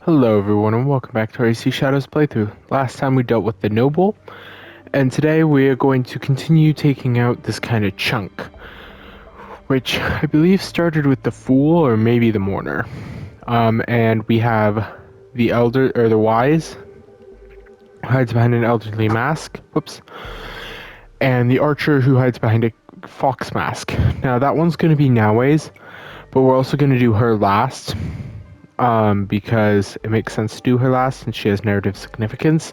Hello everyone and welcome back to our AC Shadows playthrough. Last time we dealt with the Noble, and today we are going to continue taking out this kind of chunk, which I believe started with the Fool or maybe the Mourner. And we have the Elder, or the Wise, who hides behind an elderly mask, whoops, and the Archer who hides behind a fox mask. Now that one's going to be Naoe's, but we're also going to do her last. Because it makes sense to do her last since she has narrative significance.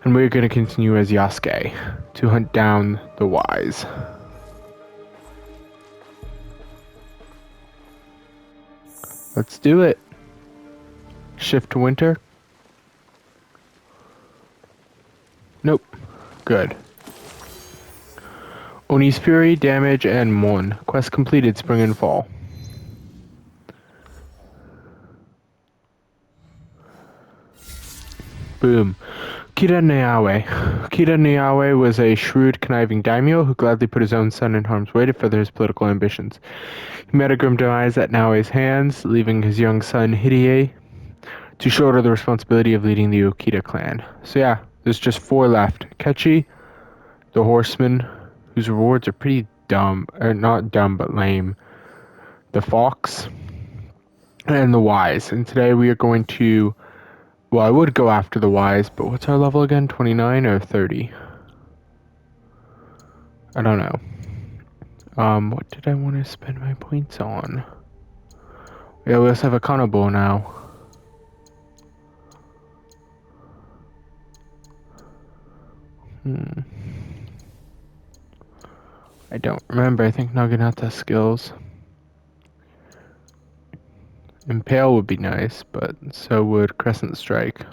And we're going to continue as Yasuke to hunt down the Wise. Let's do it. Shift to winter. Nope. Good. Oni's Fury, damage, and Mon. Quest completed, spring and fall. Boom. Kira Niawe. Kira Niawe was a shrewd, conniving daimyo who gladly put his own son in harm's way to further his political ambitions. He met a grim demise at Naoe's hands, leaving his young son Hideie to shoulder the responsibility of leading the Okita clan. So yeah, there's just 4 left. Kechi, the horseman, whose rewards are pretty dumb, or not dumb, but lame. The fox, and the wise. And today we are going to, well, I would go after the wise, but what's our level again? 29 or 30? I don't know. What did I want to spend my points on? Yeah, we also have a Kanabo now. I don't remember. I think Naginata skills. Impale would be nice, but so would Crescent Strike.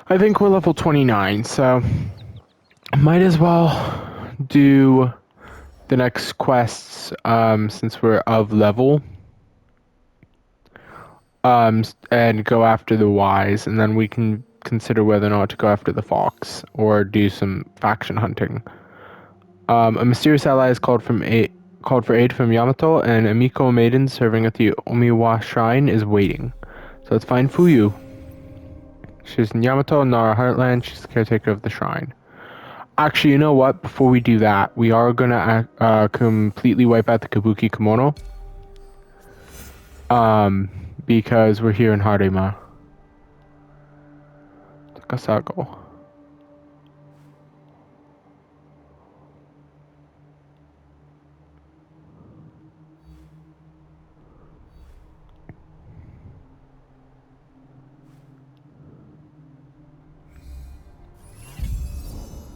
I think we're level 29, so might as well do the next quests since we're of level. And go after the Wise, and then we can consider whether or not to go after the Fox or do some faction hunting. A mysterious ally is called for aid from Yamato, and a Miko maiden serving at the Omiwa Shrine is waiting. So let's find Fuyu. She's in Yamato, Nara Heartland. She's the caretaker of the shrine. Actually, you know what? Before we do that, we are gonna completely wipe out the Kabukimono. Because we're here in Harima. Takasago.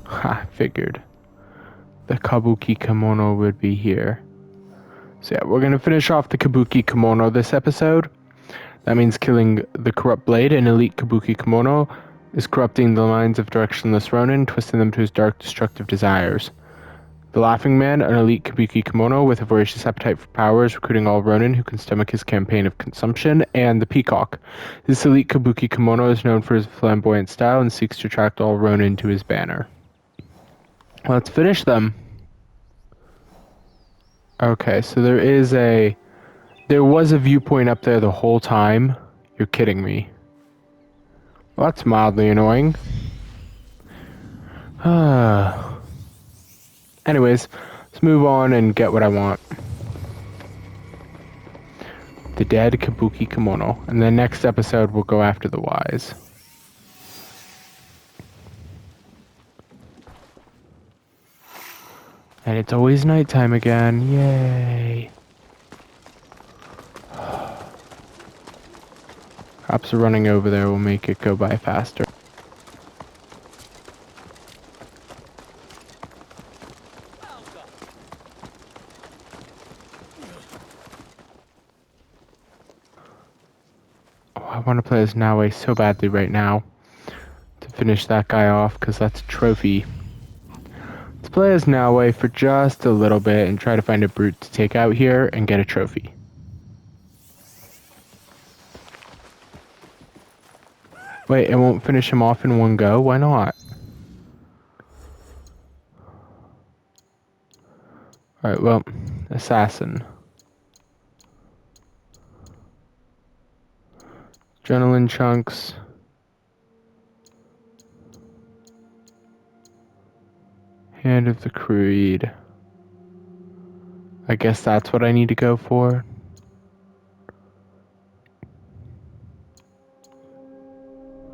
Ha, figured. The Kabukimono would be here. So yeah, we're gonna finish off the Kabukimono this episode. That means killing the Corrupt Blade, an elite Kabukimono, is corrupting the minds of directionless Ronin, twisting them to his dark, destructive desires. The Laughing Man, an elite Kabukimono with a voracious appetite for power, is recruiting all Ronin who can stomach his campaign of consumption. And the Peacock. This elite Kabukimono is known for his flamboyant style and seeks to attract all Ronin to his banner. Let's finish them. Okay, so there was a viewpoint up there the whole time. You're kidding me. Well, that's mildly annoying. Anyways, let's move on and get what I want. The dead Kabukimono. And the next episode we'll go after the Wise. And it's always nighttime again. Yay. Cops are running over there will make it go by faster. Oh, I want to play as Naoe so badly right now. To finish that guy off, because that's a trophy. Let's play as Naoe for just a little bit and try to find a brute to take out here and get a trophy. Wait, it won't finish him off in one go? Why not? Alright, well, assassin. Adrenaline chunks. Hand of the Creed. I guess that's what I need to go for.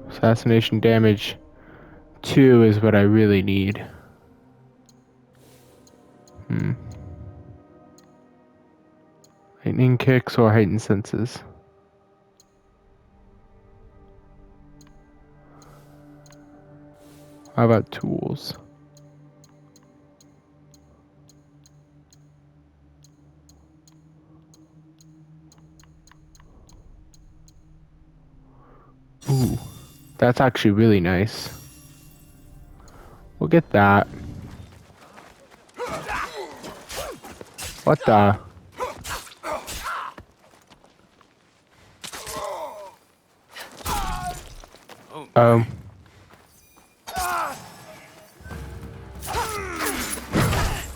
Assassination damage 2 is what I really need. Lightning kicks or heightened senses. How about tools? Ooh, that's actually really nice. We'll get that. What the? Oh.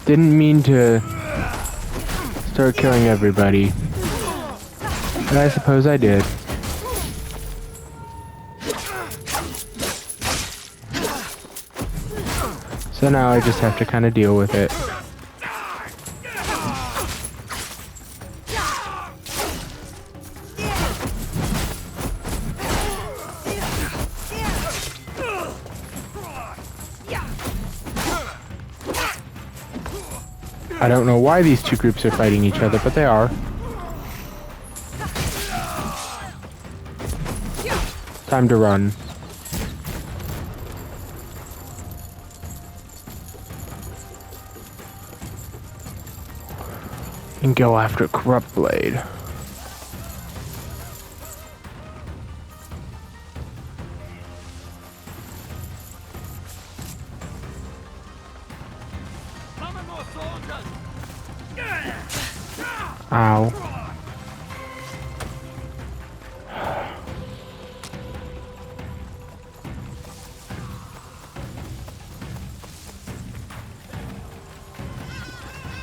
Didn't mean to start killing everybody. But I suppose I did. So now I just have to kind of deal with it. I don't know why these two groups are fighting each other, but they are. Time to run. And go after Corrupt Blade. Ow.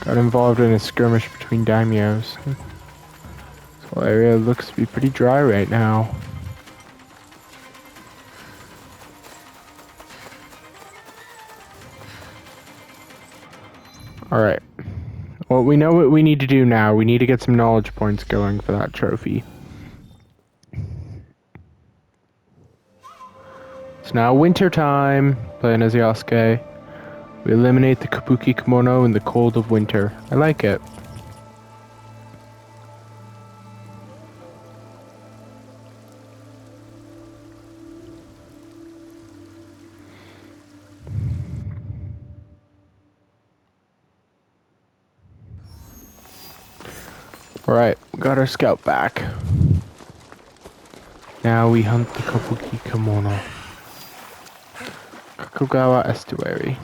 Got involved in a skirmish between daimyos. This whole area looks to be pretty dry right now. Alright. Well, we know what we need to do now. We need to get some knowledge points going for that trophy. It's now winter time, playing as Yasuke. We eliminate the Kabukimono in the cold of winter. I like it. Alright, got our scout back. Now we hunt the Kabukimono. Kakugawa Estuary.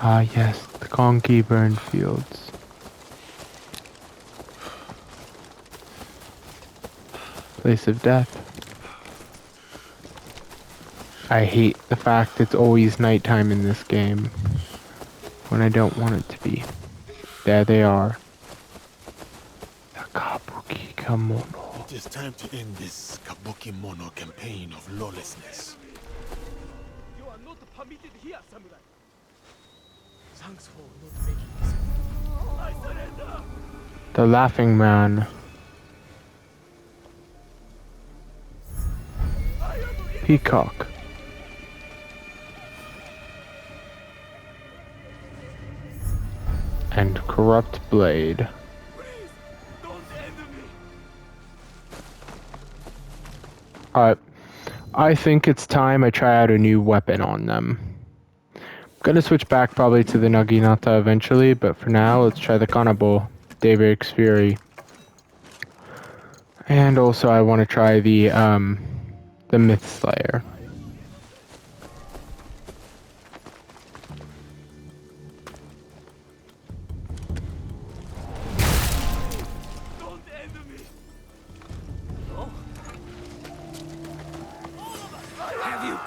Ah yes, the Konki burned fields. Place of death. I hate the fact it's always nighttime in this game, when I don't want it to be. There they are. The Kabukimono. It is time to end this Kabukimono campaign of lawlessness. You are not permitted here, samurai. Thanks for not making this. I surrender. The Laughing Man. Peacock. And Corrupt Blade. Please, don't end me. Alright. I think it's time I try out a new weapon on them. I'm gonna switch back probably to the Naginata eventually, but for now, let's try the Kanabo, David's Fury. And also I want to try the Myth Slayer.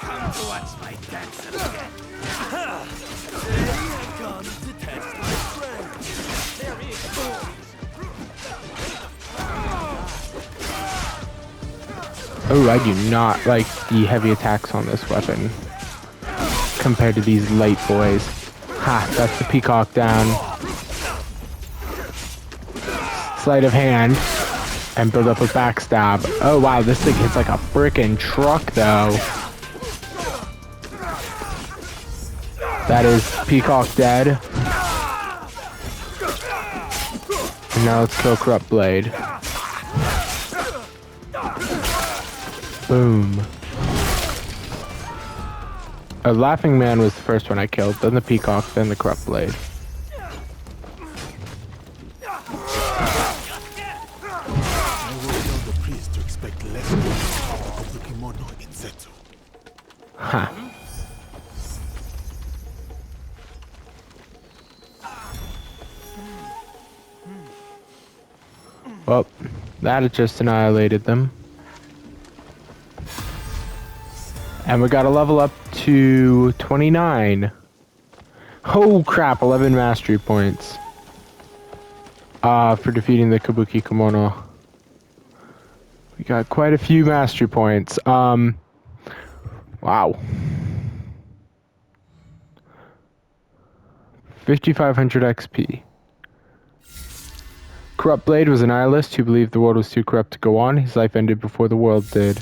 Come to watch my dance again. Today I've come to test my strength. There is. Oh, I do not like the heavy attacks on this weapon compared to these light boys. Ha, that's the peacock down. Sleight of hand and build up a backstab. Oh wow, this thing hits like a frickin' truck though. That is peacock dead. And now let's kill Corrupt Blade. Boom. A Laughing Man was the first one I killed, then the Peacock, then the Corrupt Blade. I will tell the priest to expect less from Kabukimono in Zetsu. Ha. Well, that had just annihilated them. And we got a level up to 29. Oh crap, 11 mastery points. For defeating the Kabukimono. We got quite a few mastery points. Wow. 5,500 XP. Corrupt Blade was a nihilist who believed the world was too corrupt to go on. His life ended before the world did.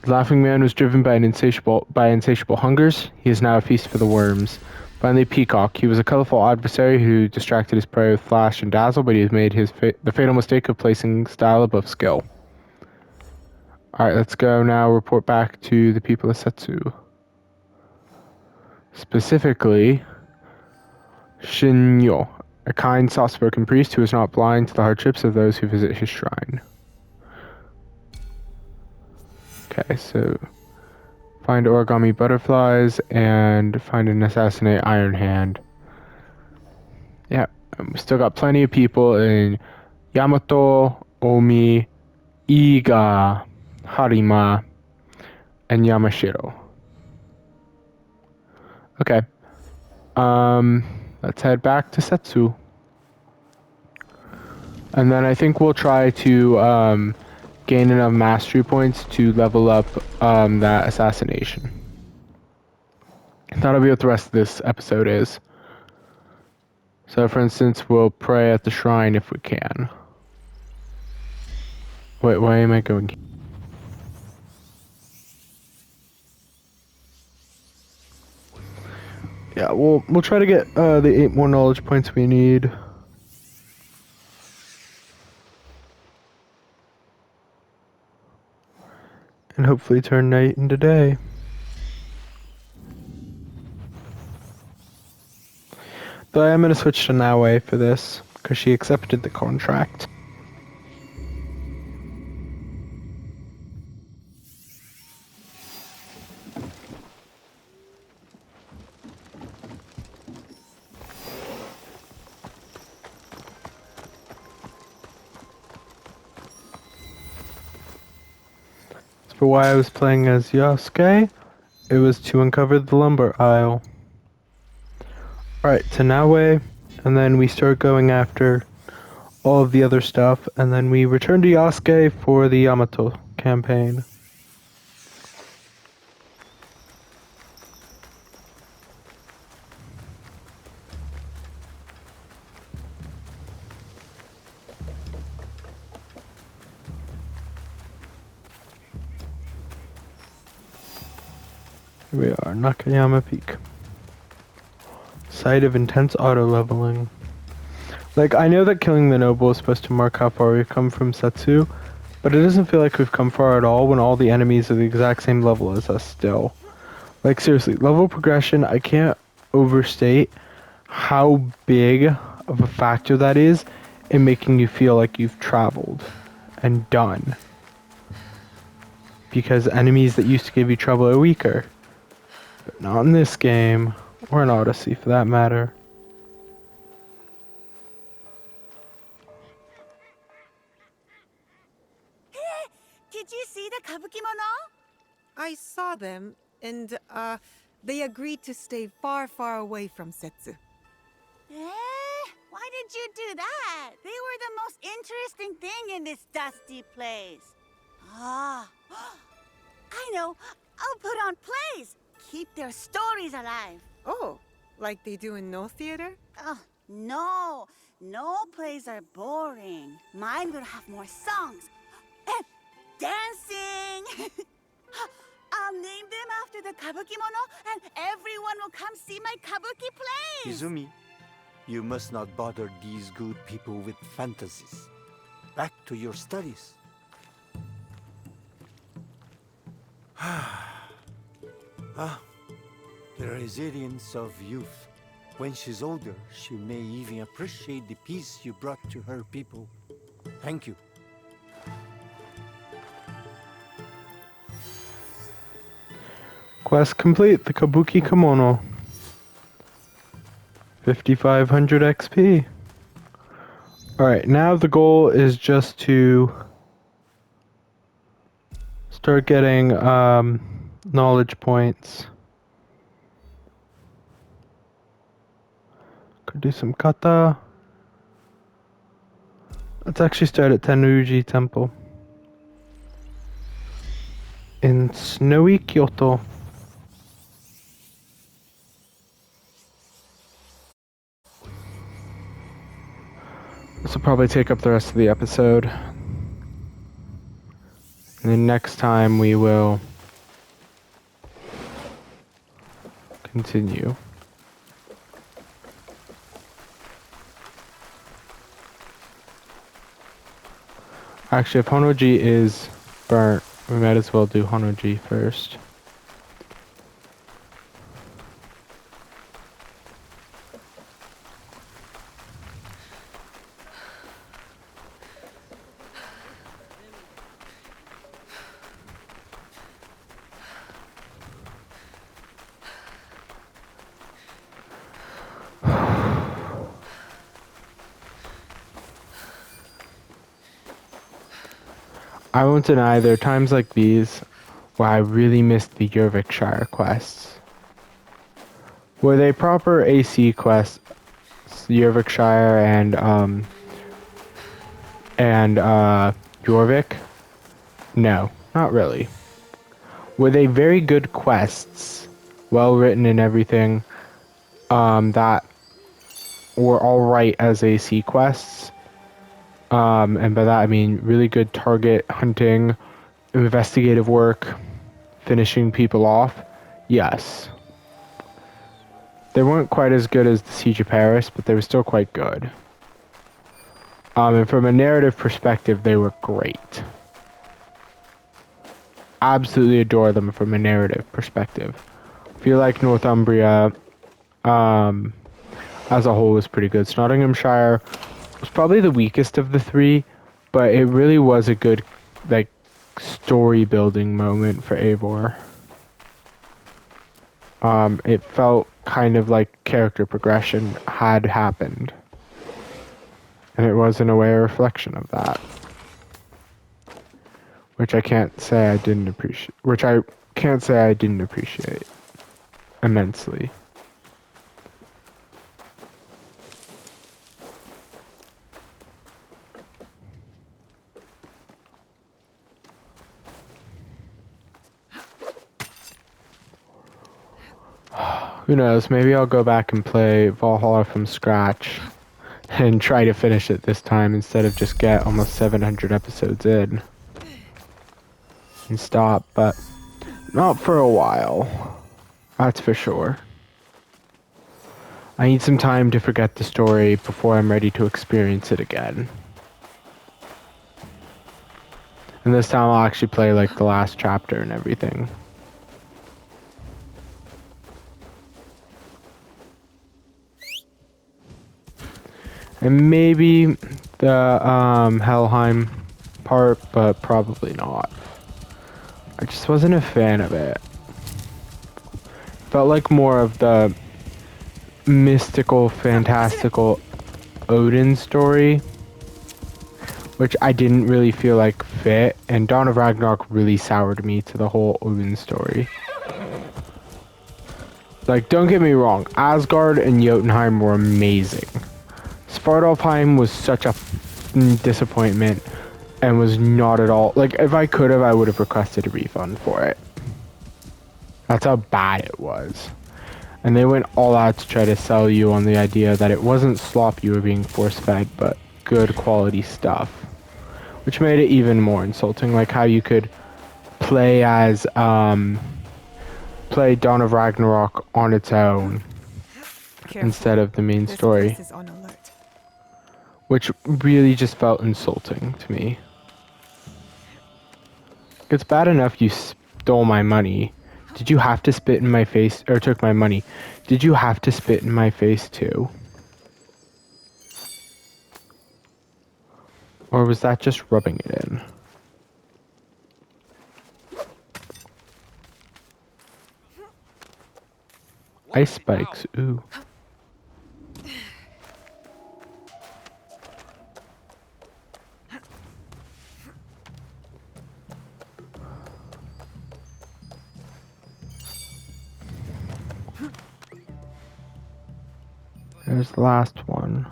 The Laughing Man was driven by insatiable hungers. He is now a feast for the worms. Finally, Peacock. He was a colorful adversary who distracted his prey with flash and dazzle, but he has made the fatal mistake of placing style above skill. Alright, let's go now report back to the people of Setsu. Specifically, Shinyo, a kind, soft-spoken priest who is not blind to the hardships of those who visit his shrine. Okay, so find origami butterflies and find and assassinate Iron Hand. Yeah, we still got plenty of people in Yamato, Omi, Iga, Harima, and Yamashiro. Okay. Let's head back to Setsu. And then I think we'll try to gain enough mastery points to level up that assassination. That'll be what the rest of this episode is. So for instance, we'll pray at the shrine if we can. Wait, why am I going here? Yeah, we'll try to get the 8 more knowledge points we need. And hopefully turn night into day. Though I am going to switch to Naue for this, because she accepted the contract. For why I was playing as Yasuke, it was to uncover the lumber aisle. Alright, to Naue, and then we start going after all of the other stuff, and then we return to Yasuke for the Yamato campaign. Here we are, Nakayama Peak. Site of intense auto-leveling. Like, I know that killing the noble is supposed to mark how far we've come from Setsu, but it doesn't feel like we've come far at all when all the enemies are the exact same level as us still. Like, seriously, level progression, I can't overstate how big of a factor that is in making you feel like you've traveled and done. Because enemies that used to give you trouble are weaker. But not in this game, or in Odyssey for that matter. Did you see the Kabukimono? I saw them, and, they agreed to stay far, far away from Setsu. Why did you do that? They were the most interesting thing in this dusty place. Ah, I know. I'll put on plays. Keep their stories alive. Oh, like they do in no theater? Oh, no. No plays are boring. Mine will have more songs. And dancing. I'll name them after the Kabukimono, and everyone will come see my kabuki plays. Izumi, you must not bother these good people with fantasies. Back to your studies. The resilience of youth. When she's older, she may even appreciate the peace you brought to her people. Thank you. Quest complete, the Kabukimono. 5500 XP. Alright, now the goal is just to start getting knowledge points. Could do some kata. Let's actually start at Tenryuji Temple in snowy Kyoto. This will probably take up the rest of the episode. And then next time we will continue. Actually, if Honoji is burnt, we might as well do Honoji first. I won't deny there are times like these where I really missed the Edaug-Ethanb quests. Were they proper AC quests, Edaug-Ethanb and Jorvik? No, not really. Were they very good quests, well written and everything, that were alright as AC quests? And by that I mean really good target hunting, investigative work, finishing people off. Yes. They weren't quite as good as the Siege of Paris, but they were still quite good. And from a narrative perspective, they were great. Absolutely adore them from a narrative perspective. I feel like Northumbria, as a whole, was pretty good. Nottinghamshire was probably the weakest of the three, but it really was a good, like, story building moment for Eivor. It felt kind of like character progression had happened, and it was in a way a reflection of that, which I can't say I didn't appreciate immensely. Who knows, maybe I'll go back and play Valhalla from scratch and try to finish it this time instead of just get almost 700 episodes in and stop, but not for a while, that's for sure. I need some time to forget the story before I'm ready to experience it again. And this time I'll actually play like the last chapter and everything. And maybe the Helheim part, but probably not. I just wasn't a fan of it. Felt like more of the mystical, fantastical Odin story, which I didn't really feel like bit, and Dawn of Ragnarok really soured me to the whole Odin story. Like, don't get me wrong, Asgard and Jotunheim were amazing. Svartalfheim was such a disappointment and was not at all... Like, if I could have, I would have requested a refund for it. That's how bad it was. And they went all out to try to sell you on the idea that it wasn't slop you were being force-fed, but good quality stuff. Which made it even more insulting, like how you could play as, play Dawn of Ragnarok on its own instead of the main story. This place is on alert. Which really just felt insulting to me. It's bad enough you stole my money. Did you have to spit in my face, or took my money? Did you have to spit in my face too? Or was that just rubbing it in? Ice spikes, ooh. There's the last one.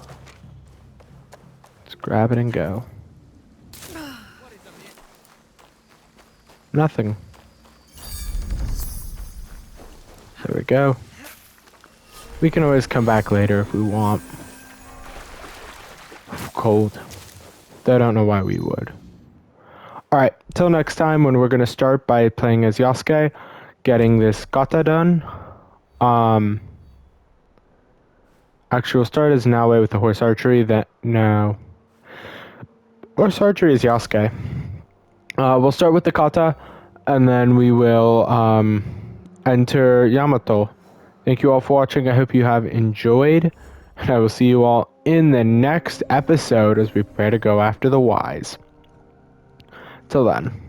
Let's grab it and go. Nothing. There we go. We can always come back later if we want. Cold. I don't know why we would. Alright, till next time when we're going to start by playing as Yasuke, getting this kata done. Actually, we'll start as Naue with the horse archery, no. Horse archery is Yasuke. We'll start with the kata, and then we will enter Yamato. Thank you all for watching. I hope you have enjoyed, and I will see you all in the next episode as we prepare to go after the Wise. Till then.